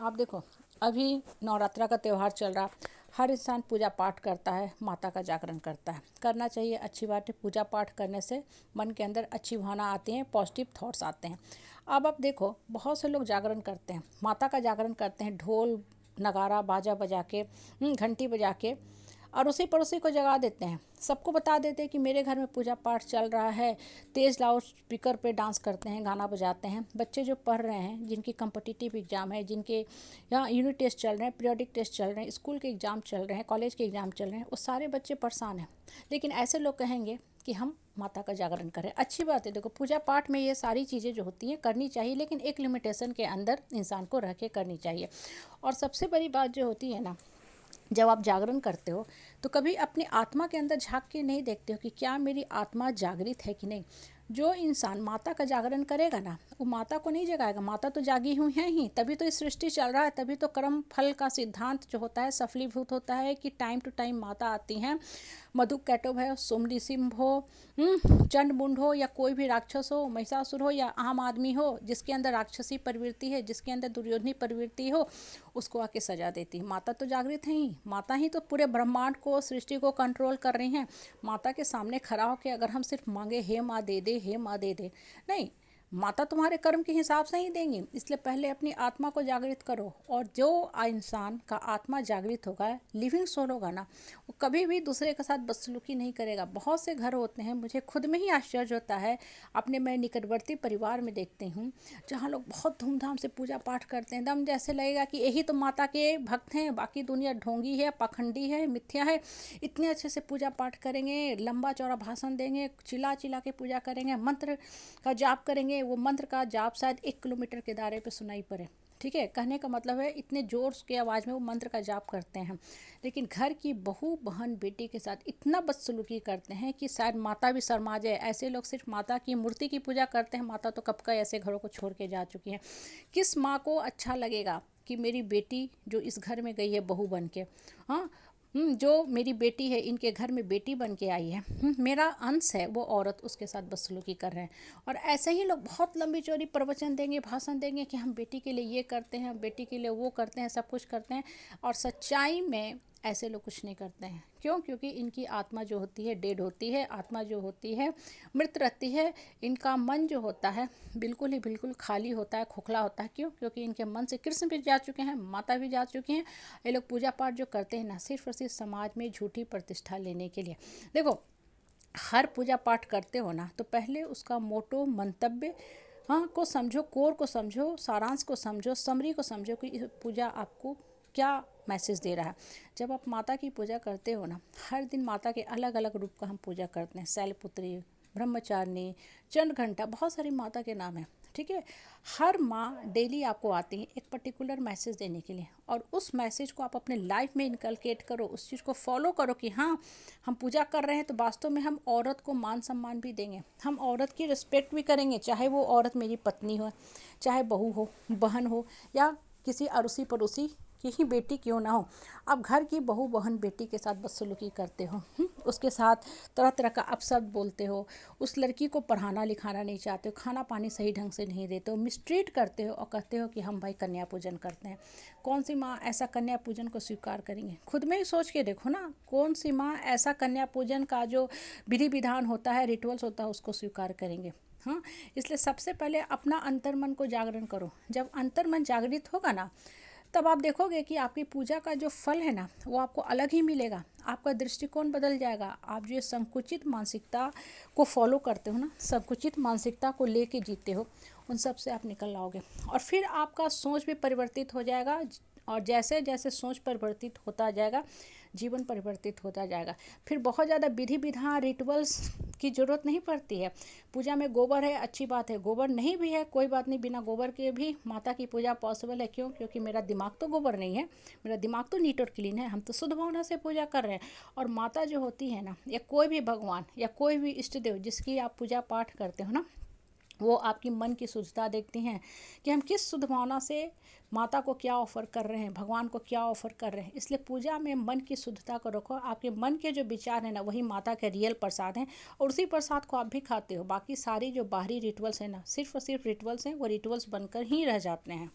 आप देखो, अभी नवरात्रा का त्यौहार चल रहा। हर इंसान पूजा पाठ करता है, माता का जागरण करता है। करना चाहिए, अच्छी बात है। पूजा पाठ करने से मन के अंदर अच्छी भावना आती हैं, पॉजिटिव थॉट्स आते हैं। अब आप देखो, बहुत से लोग जागरण करते हैं, माता का जागरण करते हैं, ढोल नगारा बाजा बजा के, घंटी बजा के, और उसी पड़ोसी को जगा देते हैं। सबको बता देते हैं कि मेरे घर में पूजा पाठ चल रहा है। तेज़ लाउड स्पीकर पे डांस करते हैं, गाना बजाते हैं। बच्चे जो पढ़ रहे हैं, जिनकी कम्पिटिटिव एग्ज़ाम है, जिनके यहाँ यूनिट टेस्ट चल रहे हैं, पीरियोडिक टेस्ट चल रहे हैं, स्कूल के एग्ज़ाम चल रहे हैं, कॉलेज के एग्ज़ाम चल रहे हैं, वो सारे बच्चे परेशान हैं। लेकिन ऐसे लोग कहेंगे कि हम माता का जागरण करें। अच्छी बात है। देखो, पूजा पाठ में ये सारी चीज़ें जो होती हैं करनी चाहिए, लेकिन एक लिमिटेशन के अंदर इंसान को रह के करनी चाहिए। और सबसे बड़ी बात जो होती है ना, जब आप जागरण करते हो तो कभी अपनी आत्मा के अंदर झांक के नहीं देखते हो कि क्या मेरी आत्मा जागृत है कि नहीं। जो इंसान माता का जागरण करेगा ना, वो माता को नहीं जगाएगा। माता तो जागी हुई है ही, तभी तो इस सृष्टि चल रहा है, तभी तो कर्म फल का सिद्धांत जो होता है सफलीभूत होता है कि टाइम टू टाइम माता आती हैं। मधु कैटव है, सोमनिसिंह हो, चंड मुंड हो, या कोई भी राक्षस हो, महिषासुर हो, या आम आदमी हो जिसके अंदर राक्षसी प्रवृत्ति है, जिसके अंदर दुर्योधनी प्रवृत्ति हो, उसको आके सजा देती है। माता तो जागृत है ही। माता ही तो पूरे ब्रह्मांड को, सृष्टि को कंट्रोल कर रही हैं। माता के सामने खड़ा होकर अगर हम सिर्फ मांगे हे माँ दे दे, हे माँ दे दे, नहीं, माता तुम्हारे कर्म के हिसाब से ही देंगी। इसलिए पहले अपनी आत्मा को जागृत करो। और जो इंसान का आत्मा जागृत होगा, लिविंग सोल होगा ना, वो कभी भी दूसरे के साथ बदसलूकी नहीं करेगा। बहुत से घर होते हैं, मुझे खुद में ही आश्चर्य होता है, अपने मैं निकटवर्ती परिवार में देखती हूँ, जहाँ लोग बहुत धूमधाम से पूजा पाठ करते हैं। एकदम जैसे लगेगा कि यही तो माता के भक्त हैं, बाकी दुनिया ढोंगी है, पाखंडी है, मिथ्या है। इतने अच्छे से पूजा पाठ करेंगे, लंबा चौड़ा भाषण देंगे, चिल्ला चिल्ला के पूजा करेंगे, मंत्र का जाप करेंगे। वो मंत्र का जाप शायद 1 किलोमीटर के दायरे पे सुनाई पड़े। ठीक है, कहने का मतलब है इतने जोर के आवाज़ में वो मंत्र का जाप करते हैं। लेकिन घर की बहू बहन बेटी के साथ इतना बदसलूकी करते हैं कि शायद माता भी शर्मा जाए। ऐसे लोग सिर्फ माता की मूर्ति की पूजा करते हैं। माता तो कब का ऐसे घरों को छोड़ के जा चुकी हैं। किस माँ को अच्छा लगेगा कि मेरी बेटी जो इस घर में गई है बहू बन के, हाँ, जो मेरी बेटी है, इनके घर में बेटी बन के आई है, मेरा अंश है, वो औरत उसके साथ बदसलूकी कर रहे हैं। और ऐसे ही लोग बहुत लंबी चौड़ी प्रवचन देंगे, भाषण देंगे कि हम बेटी के लिए ये करते हैं, बेटी के लिए वो करते हैं, सब कुछ करते हैं। और सच्चाई में ऐसे लोग कुछ नहीं करते हैं। क्यों? क्योंकि इनकी आत्मा जो होती है डेड होती है, आत्मा जो होती है मृत रहती है। इनका मन जो होता है बिल्कुल ही बिल्कुल खाली होता है, खोखला होता है। क्यों? क्योंकि इनके मन से कृष्ण भी जा चुके हैं, माता भी जा चुकी हैं। ये लोग पूजा पाठ जो करते हैं ना, सिर्फ और सिर्फ समाज में झूठी प्रतिष्ठा लेने के लिए। देखो, हर पूजा पाठ करते हो ना, तो पहले उसका मोटो मंतव्य, हाँ, को समझो, कोर को समझो, सारांश को समझो, समरी को समझो कि पूजा आपको क्या मैसेज दे रहा है। जब आप माता की पूजा करते हो ना, हर दिन माता के अलग अलग रूप का हम पूजा करते हैं। शैलपुत्री, ब्रह्मचारिणी, चंद्रघंटा, बहुत सारी माता के नाम हैं। ठीक है, हर माँ डेली आपको आती है एक पर्टिकुलर मैसेज देने के लिए, और उस मैसेज को आप अपने लाइफ में इनकलकेट करो, उस चीज़ को फॉलो करो कि हाँ, हम पूजा कर रहे हैं तो वास्तव में हम औरत को मान सम्मान भी देंगे, हम औरत की रिस्पेक्ट भी करेंगे, चाहे वो औरत मेरी पत्नी हो, चाहे बहू हो, बहन हो, या किसी अड़ोसी पड़ोसी की ही बेटी क्यों ना हो। आप घर की बहू बहन बेटी के साथ बदसलूकी करते हो, उसके साथ तरह तरह का अपशब्द बोलते हो, उस लड़की को पढ़ाना लिखाना नहीं चाहते हो, खाना पानी सही ढंग से नहीं देते हो, मिसट्रीट करते हो, और कहते हो कि हम भाई कन्या पूजन करते हैं। कौन सी माँ ऐसा कन्या पूजन को स्वीकार करेंगे? खुद में ही सोच के देखो ना, कौन सी माँ ऐसा कन्या पूजन का जो विधि विधान होता है, रिचुअल्स होता है, उसको स्वीकार करेंगे? हाँ, इसलिए सबसे पहले अपना अंतर्मन को जागरण करो। जब अंतर्मन जागृत होगा ना, तब आप देखोगे कि आपकी पूजा का जो फल है ना, वो आपको अलग ही मिलेगा। आपका दृष्टिकोण बदल जाएगा। आप जो संकुचित मानसिकता को फॉलो करते हो ना, संकुचित मानसिकता को लेके जीते हो, उन सब से आप निकल आओगे। और फिर आपका सोच भी परिवर्तित हो जाएगा। और जैसे जैसे सोच परिवर्तित होता जाएगा, जीवन परिवर्तित होता जाएगा। फिर बहुत ज़्यादा विधि विधान रिचुअल्स की ज़रूरत नहीं पड़ती है। पूजा में गोबर है, अच्छी बात है। गोबर नहीं भी है, कोई बात नहीं, बिना गोबर के भी माता की पूजा पॉसिबल है। क्यों? क्योंकि मेरा दिमाग तो गोबर नहीं है, मेरा दिमाग तो नीट और क्लीन है। हम तो शुद्ध भावना से पूजा कर रहे हैं। और माता जो होती है ना, या कोई भी भगवान या कोई भी इष्ट देव जिसकी आप पूजा पाठ करते हो ना, वो आपकी मन की शुद्धता देखती हैं कि हम किस शुद्ध भावना से माता को क्या ऑफ़र कर रहे हैं, भगवान को क्या ऑफ़र कर रहे हैं। इसलिए पूजा में मन की शुद्धता को रखो। आपके मन के जो विचार हैं ना, वही माता के रियल प्रसाद हैं, और उसी प्रसाद को आप भी खाते हो। बाकी सारी जो बाहरी रिचुअल्स हैं ना, सिर्फ और सिर्फ रिचुअल्स हैं, वो रिचुअल्स बनकर ही रह जाते हैं।